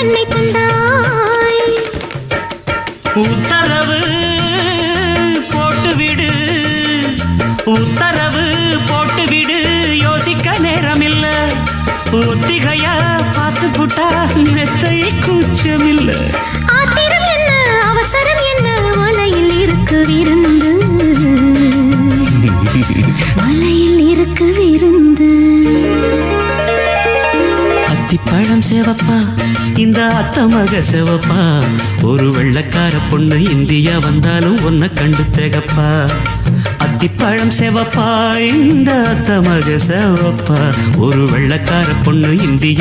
கண்ணை தந்தாய். உத்தரவு போட்டுவிடு, உத்தரவு போட்டுவிடு, யோசிக்க நேரமில்ல. ஒத்திகையா பார்த்து புட்டா மெத்தை கூச்சமில்ல. ஆத்திரம் என்ன அவசரம் என்ன, மலையில் இருக்கு விருந்து, மலையில் இருக்கு விருந்து. அத்திப்பழம் சேவப்பா, இந்த அத்தமக சேவப்பா, ஒரு வெள்ளக்கார பொண்ணு இந்தியா வந்தாலும் உன்னை கண்டு தேகப்பா. அத்திப்பழம் சேவப்பா, இந்த அத்தமக சேவப்பா, ஒரு வெள்ளக்கார பொண்ணு இந்தியா